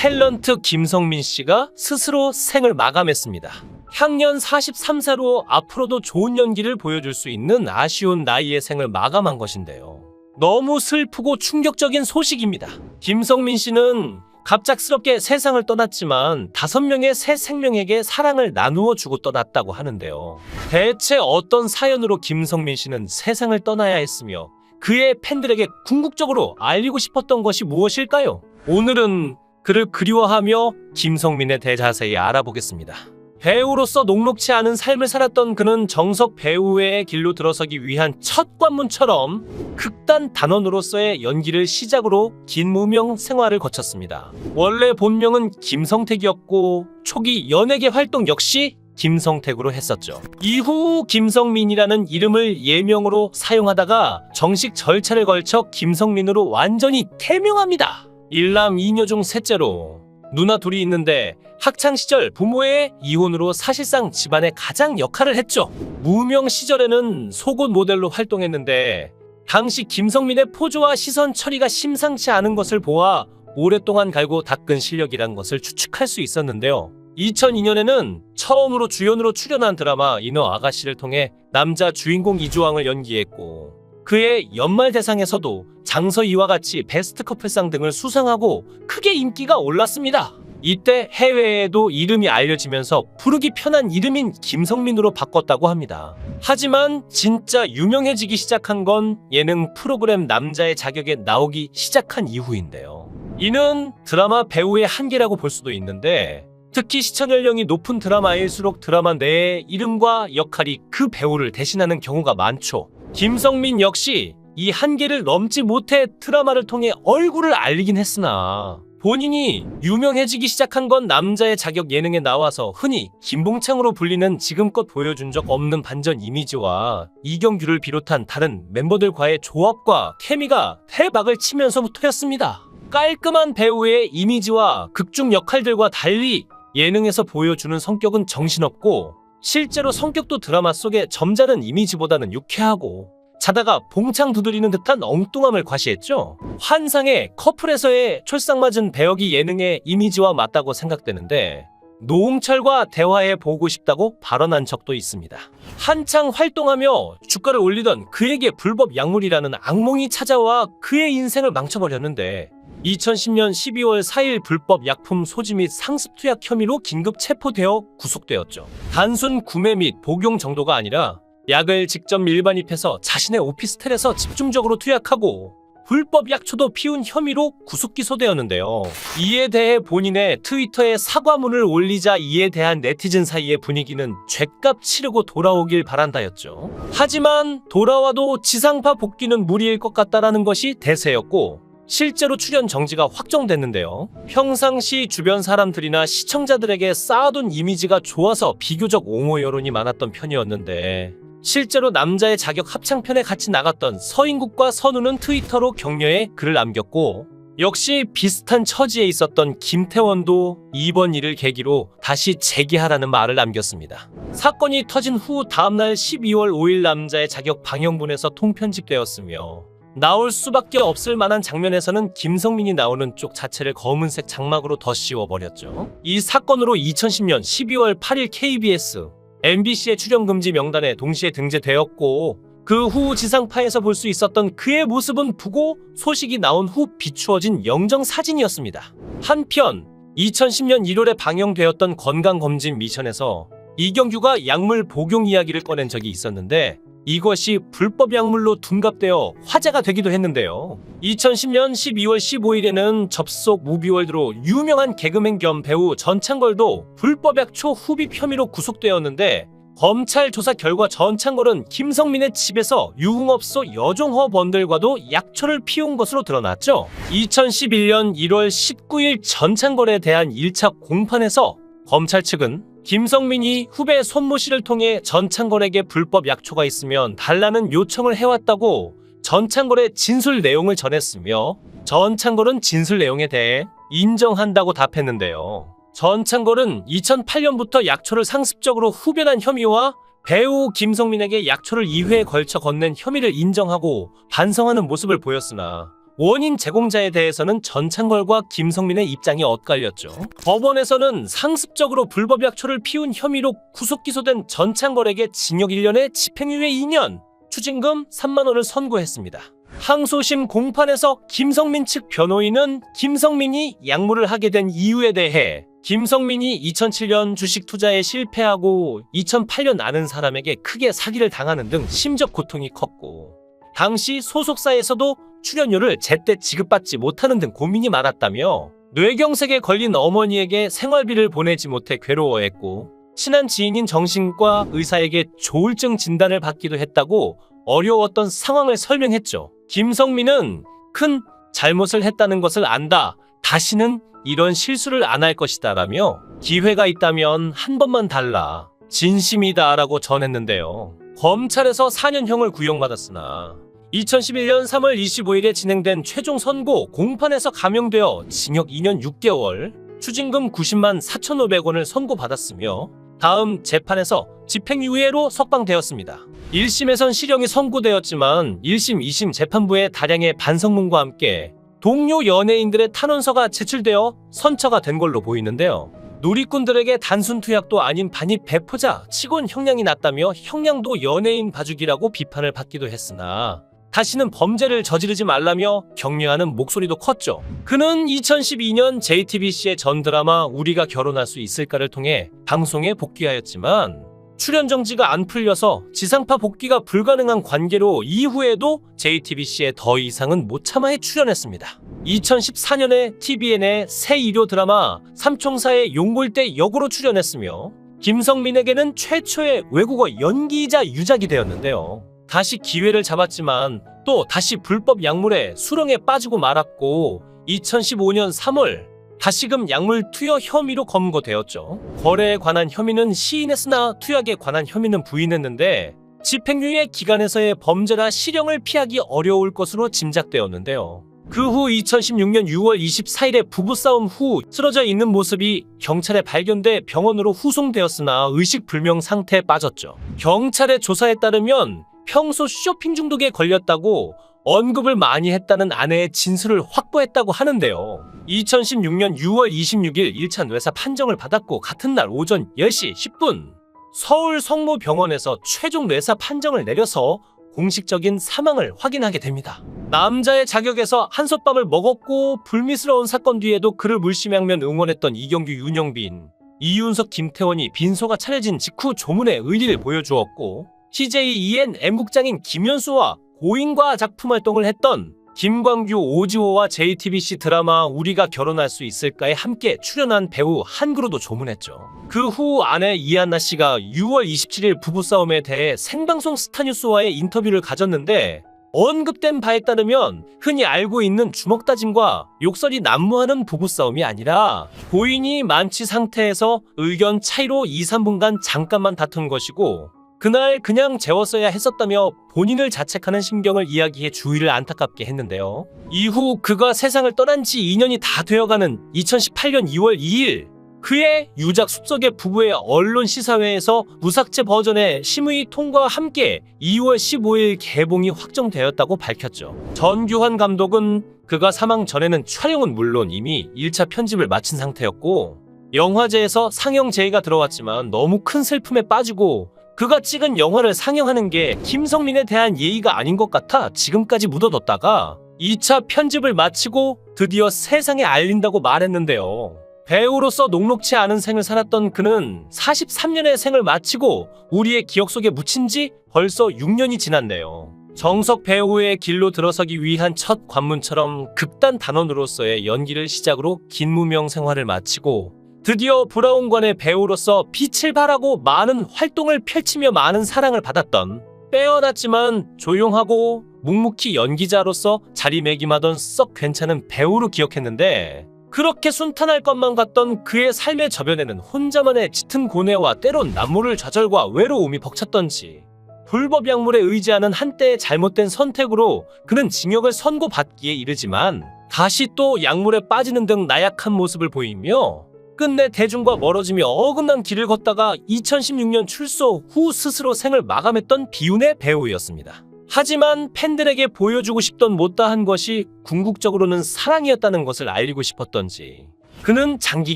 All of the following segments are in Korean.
탤런트 김성민 씨가 스스로 생을 마감했습니다. 향년 43세로 앞으로도 좋은 연기를 보여줄 수 있는 아쉬운 나이에 생을 마감한 것인데요. 너무 슬프고 충격적인 소식입니다. 김성민 씨는 갑작스럽게 세상을 떠났지만 5명의 새 생명에게 사랑을 나누어 주고 떠났다고 하는데요. 대체 어떤 사연으로 김성민 씨는 세상을 떠나야 했으며 그의 팬들에게 궁극적으로 알리고 싶었던 것이 무엇일까요? 오늘은 그를 그리워하며 김성민에 대해 자세히 알아보겠습니다. 배우로서 녹록치 않은 삶을 살았던 그는 정석 배우의 길로 들어서기 위한 첫 관문처럼 극단 단원으로서의 연기를 시작으로 긴 무명 생활을 거쳤습니다. 원래 본명은 김성택이었고 초기 연예계 활동 역시 김성택으로 했었죠. 이후 김성민이라는 이름을 예명으로 사용하다가 정식 절차를 걸쳐 김성민으로 완전히 개명합니다. 일남 2녀 중 셋째로 누나 둘이 있는데 학창시절 부모의 이혼으로 사실상 집안의 가장 역할을 했죠. 무명 시절에는 속옷 모델로 활동했는데 당시 김성민의 포즈와 시선 처리가 심상치 않은 것을 보아 오랫동안 갈고 닦은 실력이란 것을 추측할 수 있었는데요. 2002년에는 처음으로 주연으로 출연한 드라마 인어 아가씨를 통해 남자 주인공 이주왕을 연기했고 그의 연말대상에서도 장서희와 같이 베스트 커플상 등을 수상하고 크게 인기가 올랐습니다. 이때 해외에도 이름이 알려지면서 부르기 편한 이름인 김성민으로 바꿨다고 합니다. 하지만 진짜 유명해지기 시작한 건 예능 프로그램 남자의 자격에 나오기 시작한 이후인데요. 이는 드라마 배우의 한계라고 볼 수도 있는데 특히 시청 연령이 높은 드라마일수록 드라마 내의 이름과 역할이 그 배우를 대신하는 경우가 많죠. 김성민 역시 이 한계를 넘지 못해 드라마를 통해 얼굴을 알리긴 했으나 본인이 유명해지기 시작한 건 남자의 자격 예능에 나와서 흔히 김봉창으로 불리는 지금껏 보여준 적 없는 반전 이미지와 이경규를 비롯한 다른 멤버들과의 조합과 케미가 대박을 치면서부터였습니다. 깔끔한 배우의 이미지와 극중 역할들과 달리 예능에서 보여주는 성격은 정신없고 실제로 성격도 드라마 속의 점잖은 이미지보다는 유쾌하고 자다가 봉창 두드리는 듯한 엉뚱함을 과시했죠. 환상의 커플에서의 촐싹맞은 배역이 예능의 이미지와 맞다고 생각되는데 노홍철과 대화해 보고 싶다고 발언한 적도 있습니다. 한창 활동하며 주가를 올리던 그에게 불법 약물이라는 악몽이 찾아와 그의 인생을 망쳐버렸는데 2010년 12월 4일 불법 약품 소지 및 상습 투약 혐의로 긴급 체포되어 구속되었죠. 단순 구매 및 복용 정도가 아니라 약을 직접 밀반입해서 자신의 오피스텔에서 집중적으로 투약하고 불법 약초도 피운 혐의로 구속 기소되었는데요. 이에 대해 본인의 트위터에 사과문을 올리자 이에 대한 네티즌 사이의 분위기는 죗값 치르고 돌아오길 바란다였죠. 하지만 돌아와도 지상파 복귀는 무리일 것 같다라는 것이 대세였고 실제로 출연 정지가 확정됐는데요. 평상시 주변 사람들이나 시청자들에게 쌓아둔 이미지가 좋아서 비교적 옹호 여론이 많았던 편이었는데 실제로 남자의 자격 합창편에 같이 나갔던 서인국과 선우는 트위터로 격려의 글을 남겼고 역시 비슷한 처지에 있었던 김태원도 이번 일을 계기로 다시 재기하라는 말을 남겼습니다. 사건이 터진 후 다음날 12월 5일 남자의 자격 방영분에서 통편집되었으며 나올 수밖에 없을 만한 장면에서는 김성민이 나오는 쪽 자체를 검은색 장막으로 덧씌워버렸죠. 이 사건으로 2010년 12월 8일 KBS, MBC의 출연금지 명단에 동시에 등재되었고 그 후 지상파에서 볼 수 있었던 그의 모습은 부고 소식이 나온 후 비추어진 영정사진이었습니다. 한편 2010년 1월에 방영되었던 건강검진 미션에서 이경규가 약물 복용 이야기를 꺼낸 적이 있었는데 이것이 불법 약물로 둔갑되어 화제가 되기도 했는데요. 2010년 12월 15일에는 접속 무비월드로 유명한 개그맨 겸 배우 전창걸도 불법 약초 흡입 혐의로 구속되었는데 검찰 조사 결과 전창걸은 김성민의 집에서 유흥업소 여종허 번들과도 약초를 피운 것으로 드러났죠. 2011년 1월 19일 전창걸에 대한 1차 공판에서 검찰 측은 김성민이 후배 손모 씨를 통해 전창걸에게 불법 약초가 있으면 달라는 요청을 해왔다고 전창걸의 진술 내용을 전했으며 전창걸은 진술 내용에 대해 인정한다고 답했는데요. 전창걸은 2008년부터 약초를 상습적으로 흡연한 혐의와 배우 김성민에게 약초를 2회에 걸쳐 건넨 혐의를 인정하고 반성하는 모습을 보였으나 원인 제공자에 대해서는 전창걸과 김성민의 입장이 엇갈렸죠. 법원에서는 상습적으로 불법 약초를 피운 혐의로 구속 기소된 전창걸에게 징역 1년에 집행유예 2년, 추징금 3만 원을 선고했습니다. 항소심 공판에서 김성민 측 변호인은 김성민이 약물을 하게 된 이유에 대해 김성민이 2007년 주식 투자에 실패하고 2008년 아는 사람에게 크게 사기를 당하는 등 심적 고통이 컸고 당시 소속사에서도 출연료를 제때 지급받지 못하는 등 고민이 많았다며 뇌경색에 걸린 어머니에게 생활비를 보내지 못해 괴로워했고 친한 지인인 정신과 의사에게 조울증 진단을 받기도 했다고 어려웠던 상황을 설명했죠. 김성민은 큰 잘못을 했다는 것을 안다. 다시는 이런 실수를 안 할 것이다 라며 기회가 있다면 한 번만 달라. 진심이다 라고 전했는데요. 검찰에서 4년형을 구형받았으나 2011년 3월 25일에 진행된 최종 선고 공판에서 감형되어 징역 2년 6개월, 추징금 90만 4,500원을 선고받았으며 다음 재판에서 집행유예로 석방되었습니다. 1심에선 실형이 선고되었지만 1심, 2심 재판부의 다량의 반성문과 함께 동료 연예인들의 탄원서가 제출되어 선처가 된 걸로 보이는데요. 누리꾼들에게 단순 투약도 아닌 반입 배포자 치곤 형량이 낮다며 형량도 연예인 봐주기라고 비판을 받기도 했으나 다시는 범죄를 저지르지 말라며 격려하는 목소리도 컸죠. 그는 2012년 JTBC의 전 드라마 우리가 결혼할 수 있을까를 통해 방송에 복귀하였지만 출연 정지가 안 풀려서 지상파 복귀가 불가능한 관계로 이후에도 JTBC에 더 이상은 못 참아에 출연했습니다. 2014년에 TVN의 새 일요 드라마 삼총사의 용골대 역으로 출연했으며 김성민에게는 최초의 외국어 연기이자 유작이 되었는데요. 다시 기회를 잡았지만 또 다시 불법 약물에 수렁에 빠지고 말았고 2015년 3월 다시금 약물 투여 혐의로 검거되었죠. 거래에 관한 혐의는 시인했으나 투약에 관한 혐의는 부인했는데 집행유예 기간에서의 범죄라 실형을 피하기 어려울 것으로 짐작되었는데요. 그 후 2016년 6월 24일에 부부싸움 후 쓰러져 있는 모습이 경찰에 발견돼 병원으로 후송되었으나 의식불명 상태에 빠졌죠. 경찰의 조사에 따르면 평소 쇼핑 중독에 걸렸다고 언급을 많이 했다는 아내의 진술을 확보했다고 하는데요. 2016년 6월 26일 1차 뇌사 판정을 받았고 같은 날 오전 10시 10분 서울 성모병원에서 최종 뇌사 판정을 내려서 공식적인 사망을 확인하게 됩니다. 남자의 자격에서 한솥밥을 먹었고 불미스러운 사건 뒤에도 그를 물심양면 응원했던 이경규, 윤영빈, 이윤석, 김태원이 빈소가 차려진 직후 조문에 의리를 보여주었고 CJ ENM 국장인 김연수와 고인과 작품 활동을 했던 김광규, 오지호와 JTBC 드라마 우리가 결혼할 수 있을까에 함께 출연한 배우 한그로도 조문했죠. 그 후 아내 이한나 씨가 6월 27일 부부싸움에 대해 생방송 스타뉴스와의 인터뷰를 가졌는데 언급된 바에 따르면 흔히 알고 있는 주먹다짐과 욕설이 난무하는 부부싸움이 아니라 고인이 만취 상태에서 의견 차이로 2, 3분간 잠깐만 다툰 것이고 그날 그냥 재웠어야 했었다며 본인을 자책하는 심경을 이야기해 주위를 안타깝게 했는데요. 이후 그가 세상을 떠난 지 2년이 다 되어가는 2018년 2월 2일 그의 유작 숲속의 부부의 언론 시사회에서 무삭제 버전의 심의 통과와 함께 2월 15일 개봉이 확정되었다고 밝혔죠. 전규환 감독은 그가 사망 전에는 촬영은 물론 이미 1차 편집을 마친 상태였고 영화제에서 상영 제의가 들어왔지만 너무 큰 슬픔에 빠지고 그가 찍은 영화를 상영하는 게 김성민에 대한 예의가 아닌 것 같아 지금까지 묻어뒀다가 2차 편집을 마치고 드디어 세상에 알린다고 말했는데요. 배우로서 녹록치 않은 생을 살았던 그는 43년의 생을 마치고 우리의 기억 속에 묻힌 지 벌써 6년이 지났네요. 정석 배우의 길로 들어서기 위한 첫 관문처럼 극단 단원으로서의 연기를 시작으로 긴 무명 생활을 마치고 드디어 브라운관의 배우로서 빛을 발하고 많은 활동을 펼치며 많은 사랑을 받았던 빼어났지만 조용하고 묵묵히 연기자로서 자리매김하던 썩 괜찮은 배우로 기억했는데 그렇게 순탄할 것만 같던 그의 삶의 저변에는 혼자만의 짙은 고뇌와 때론 남모를 좌절과 외로움이 벅찼던지 불법 약물에 의지하는 한때의 잘못된 선택으로 그는 징역을 선고받기에 이르지만 다시 또 약물에 빠지는 등 나약한 모습을 보이며 끝내 대중과 멀어지며 어긋난 길을 걷다가 2016년 출소 후 스스로 생을 마감했던 비운의 배우였습니다. 하지만 팬들에게 보여주고 싶던 못다한 것이 궁극적으로는 사랑이었다는 것을 알리고 싶었던지 그는 장기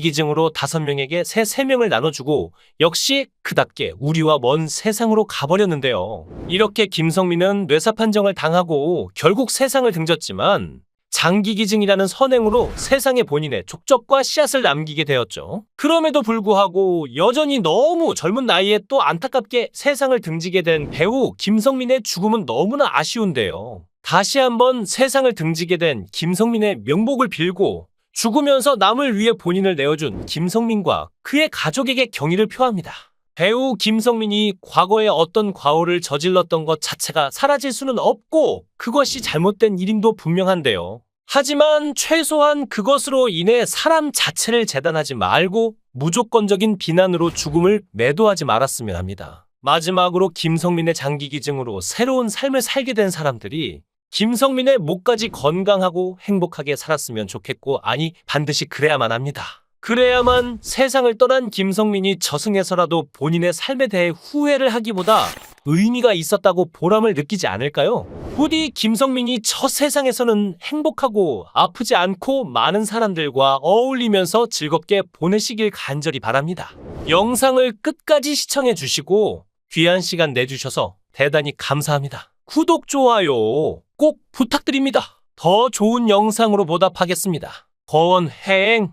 기증으로 5명에게 새 3명을 나눠주고 역시 그답게 우리와 먼 세상으로 가버렸는데요. 이렇게 김성민은 뇌사 판정을 당하고 결국 세상을 등졌지만 장기 기증이라는 선행으로 세상에 본인의 족적과 씨앗을 남기게 되었죠. 그럼에도 불구하고 여전히 너무 젊은 나이에 또 안타깝게 세상을 등지게 된 배우 김성민의 죽음은 너무나 아쉬운데요. 다시 한번 세상을 등지게 된 김성민의 명복을 빌고 죽으면서 남을 위해 본인을 내어준 김성민과 그의 가족에게 경의를 표합니다. 배우 김성민이 과거에 어떤 과오를 저질렀던 것 자체가 사라질 수는 없고 그것이 잘못된 일임도 분명한데요. 하지만 최소한 그것으로 인해 사람 자체를 재단하지 말고 무조건적인 비난으로 죽음을 매도하지 말았으면 합니다. 마지막으로 김성민의 장기 기증으로 새로운 삶을 살게 된 사람들이 김성민의 목까지 건강하고 행복하게 살았으면 좋겠고, 아니 반드시 그래야만 합니다. 그래야만 세상을 떠난 김성민이 저승에서라도 본인의 삶에 대해 후회를 하기보다 의미가 있었다고 보람을 느끼지 않을까요? 부디 김성민이 저 세상에서는 행복하고 아프지 않고 많은 사람들과 어울리면서 즐겁게 보내시길 간절히 바랍니다. 영상을 끝까지 시청해 주시고 귀한 시간 내주셔서 대단히 감사합니다. 구독, 좋아요 꼭 부탁드립니다. 더 좋은 영상으로 보답하겠습니다. 권행